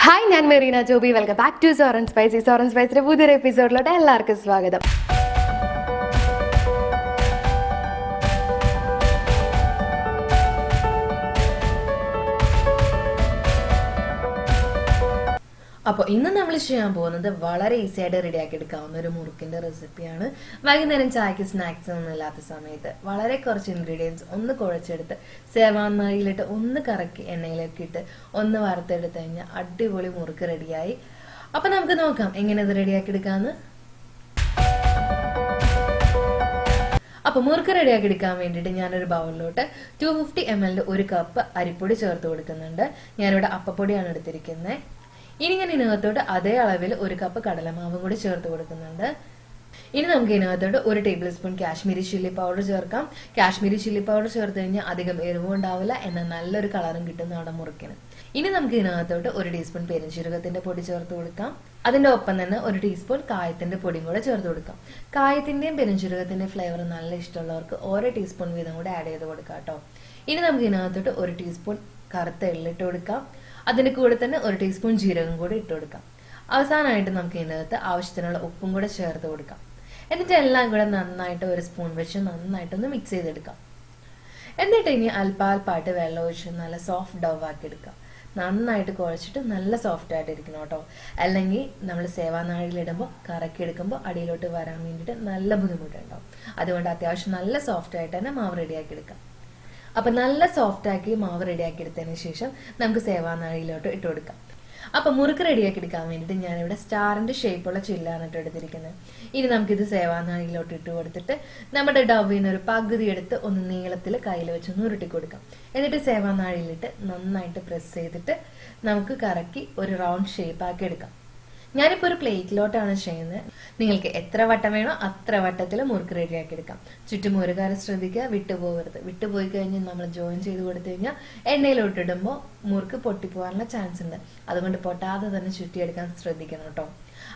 Hi, ഞാൻ Merina Joby. Welcome back to Soren Spicy. Soren സ്പൈസിയുടെ പുതിയൊരു എപ്പിസോഡിലോട്ട് എല്ലാവർക്കും സ്വാഗതം. അപ്പോൾ ഇന്ന് നമ്മൾ ചെയ്യാൻ പോകുന്നത് വളരെ ഈസി ആയിട്ട് റെഡിയാക്കി എടുക്കാവുന്ന ഒരു മുറുക്കിന്റെ റെസിപ്പിയാണ്. വൈകുന്നേരം ചായക്ക് സ്നാക്സ് ഒന്നും ഇല്ലാത്ത സമയത്ത് വളരെ കുറച്ച് ഇൻഗ്രീഡിയൻസ് ഒന്ന് കുഴച്ചെടുത്ത് സേവാന്നായിലിട്ട് ഒന്ന് കറക്കി എണ്ണയിലേക്ക് ഇട്ട് ഒന്ന് വറുത്തെടുത്ത് കഴിഞ്ഞാൽ അടിപൊളി മുറുക്ക് റെഡിയായി. അപ്പൊ നമുക്ക് നോക്കാം എങ്ങനെ ഇത് റെഡിയാക്കി എടുക്കാന്ന്. അപ്പൊ മുറുക്ക് റെഡിയാക്കി എടുക്കാൻ വേണ്ടിയിട്ട് ഞാനൊരു ബൗളിലോട്ട് 250 ml ഒരു കപ്പ് അരിപ്പൊടി ചേർത്ത് കൊടുക്കുന്നുണ്ട്. ഞാനിവിടെ അപ്പപ്പൊടിയാണ് എടുത്തിരിക്കുന്നത്. ഇനി ഞാൻ ഇതിനകത്തോട്ട് അതേ അളവിൽ ഒരു കപ്പ് കടലമാവും കൂടി ചേർത്ത് കൊടുക്കുന്നുണ്ട്. ഇനി നമുക്ക് ഇതിനകത്തോട്ട് 1 table spoon Kashmiri chilli powder ചേർക്കാം. കാശ്മീരി ചില്ലി പൗഡർ ചേർത്ത് കഴിഞ്ഞാൽ അധികം എരിവും ഉണ്ടാവില്ല, എന്നാൽ നല്ലൊരു കളറും കിട്ടും നമ്മുടെ മുറുക്കിന്. ഇനി നമുക്ക് ഇതിനകത്തോട്ട് 1 ടീസ്പൂൺ പെരുംജീരകത്തിന്റെ പൊടി ചേർത്ത് കൊടുക്കാം. അതിന്റെ ഒപ്പം തന്നെ 1 ടീസ്പൂൺ കായത്തിന്റെ പൊടിയും കൂടെ ചേർത്ത് കൊടുക്കാം. കായത്തിന്റെയും പെരുംജീരകത്തിന്റെയും ഫ്ലേവർ നല്ല ഇഷ്ടമുള്ളവർക്ക് 1 ടീസ്പൂൺ വീതം കൂടെ ആഡ് ചെയ്ത് കൊടുക്കാം കേട്ടോ. ഇനി നമുക്ക് ഇതിനകത്തോട്ട് 1 ടീസ്പൂൺ കറുത്ത എള്ളിട്ട് കൊടുക്കാം. അതിന്റെ കൂടെ തന്നെ 1 ടീസ്പൂൺ ജീരകം കൂടി ഇട്ട് കൊടുക്കാം. അവസാനമായിട്ട് നമുക്ക് ഇതിനകത്ത് ആവശ്യത്തിനുള്ള ഉപ്പും കൂടെ ചേർത്ത് കൊടുക്കാം. എന്നിട്ട് എല്ലാം കൂടെ നന്നായിട്ട് ഒരു സ്പൂൺ വെച്ച് നന്നായിട്ടൊന്ന് മിക്സ് ചെയ്തെടുക്കാം. എന്നിട്ട് ഇനി അല്പാൽപ്പായിട്ട് വെള്ളം ഒഴിച്ച് നല്ല സോഫ്റ്റ് ഡവ് ആക്കി എടുക്കാം. നന്നായിട്ട് കുഴച്ചിട്ട് നല്ല സോഫ്റ്റ് ആയിട്ട് ഇരിക്കണം കേട്ടോ. അല്ലെങ്കിൽ നമ്മൾ സേവാനാഴിയിലിടുമ്പോൾ കറക്കി എടുക്കുമ്പോൾ അടിയിലോട്ട് വരാൻ വേണ്ടിയിട്ട് നല്ല ബുദ്ധിമുട്ടുണ്ടാവും. അതുകൊണ്ട് അത്യാവശ്യം നല്ല സോഫ്റ്റ് ആയിട്ട് തന്നെ മാവ് റെഡിയാക്കി എടുക്കാം. അപ്പൊ നല്ല സോഫ്റ്റ് ആക്കി മാവ് റെഡിയാക്കി എടുത്തതിന് ശേഷം നമുക്ക് സേവാനാഴിയിലോട്ട് ഇട്ട് കൊടുക്കാം. അപ്പൊ മുറുക്ക് റെഡിയാക്കി എടുക്കാൻ വേണ്ടിയിട്ട് ഞാനിവിടെ സ്റ്റാറിന്റെ ഷേപ്പുള്ള ചില്ലാണ് ഇട്ട് എടുത്തിരിക്കുന്നത്. ഇനി നമുക്കിത് സേവാനാഴിയിലോട്ട് ഇട്ട് കൊടുത്തിട്ട് നമ്മുടെ ഡവിന് ഒരു പകുതി എടുത്ത് ഒന്ന് നീളത്തിൽ കയ്യിൽ വെച്ചൊന്ന് ഉരുട്ടി കൊടുക്കാം. എന്നിട്ട് സേവാനാഴിയിലിട്ട് നന്നായിട്ട് പ്രസ് ചെയ്തിട്ട് നമുക്ക് കറക്കി ഒരു റൗണ്ട് ഷേപ്പ് ആക്കി എടുക്കാം. ഞാനിപ്പോൾ ഒരു പ്ലേറ്റിലോട്ടാണ് ചെയ്യുന്നത്. നിങ്ങൾക്ക് എത്ര വട്ടം വേണോ അത്ര വട്ടത്തിൽ മുറുക്ക് റെഡിയാക്കി എടുക്കാം. ചുറ്റും ഒരു കാര്യം ശ്രദ്ധിക്കുക, വിട്ടുപോകരുത്. വിട്ടുപോയി കഴിഞ്ഞ് നമ്മൾ ജോയിൻ ചെയ്ത് കൊടുത്തു കഴിഞ്ഞാൽ എണ്ണയിലോട്ട് ഇടുമ്പോൾ മുറുക്ക് പൊട്ടിപ്പോകാനുള്ള ചാൻസ് ഉണ്ട്. അതുകൊണ്ട് പൊട്ടാതെ തന്നെ ചുറ്റിയെടുക്കാൻ ശ്രദ്ധിക്കണം കേട്ടോ.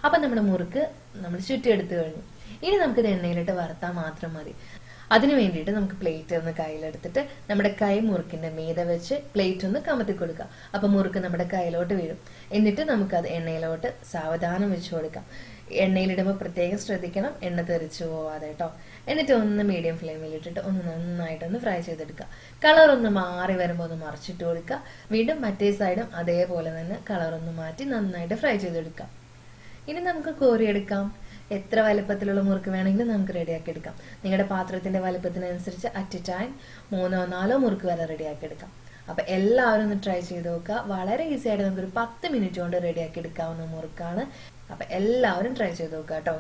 അപ്പൊ നമ്മുടെ മുറുക്ക് നമ്മൾ ചുറ്റിയെടുത്തു കഴിഞ്ഞു. ഇനി നമുക്കിത് എണ്ണയിലിട്ട് വറുത്താൽ മാത്രം മതി. അതിനു വേണ്ടിയിട്ട് നമുക്ക് പ്ലേറ്റ് ഒന്ന് കയ്യിലെടുത്തിട്ട് നമ്മുടെ കൈ മുറുക്കിന്റെ മീതെ വെച്ച് പ്ലേറ്റ് ഒന്ന് കമത്തി കൊടുക്കാം. അപ്പൊ മുറുക്ക് നമ്മുടെ കയ്യിലോട്ട് വീഴും. എന്നിട്ട് നമുക്കത് എണ്ണയിലോട്ട് സാവധാനം വെച്ച് കൊടുക്കാം. എണ്ണയിലിടുമ്പോൾ പ്രത്യേകം ശ്രദ്ധിക്കണം, എണ്ണ തെറിച്ചു പോവാതെ കേട്ടോ. എന്നിട്ട് ഒന്ന് മീഡിയം ഫ്ലെയിമിൽ ഇട്ടിട്ട് ഒന്ന് നന്നായിട്ടൊന്ന് ഫ്രൈ ചെയ്തെടുക്കുക. കളർ ഒന്ന് മാറി വരുമ്പോൾ ഒന്ന് മറിച്ചിട്ട് കൊടുക്കുക. വീണ്ടും മറ്റേ സൈഡും അതേപോലെ തന്നെ കളർ ഒന്ന് മാറ്റി നന്നായിട്ട് ഫ്രൈ ചെയ്തെടുക്കാം. ഇനി നമുക്ക് കോരിയെടുക്കാം. എത്ര വലുപ്പത്തിലുള്ള മുറുക്ക് വേണമെങ്കിലും നമുക്ക് റെഡിയാക്കി എടുക്കാം. നിങ്ങളുടെ പാത്രത്തിന്റെ വലുപ്പത്തിനനുസരിച്ച് അറ്റ് എ ടൈം 3 or 4 മുറുക്ക് വരെ റെഡിയാക്കി എടുക്കാം. അപ്പൊ എല്ലാവരും ഒന്ന് ട്രൈ ചെയ്ത് നോക്കുക. വളരെ ഈസി ആയിട്ട് നമുക്കൊരു 10 മിനിറ്റ് കൊണ്ട് റെഡിയാക്കി എടുക്കാവുന്ന മുറുക്കാണ്. അപ്പൊ എല്ലാവരും ട്രൈ ചെയ്ത് നോക്കുക കേട്ടോ.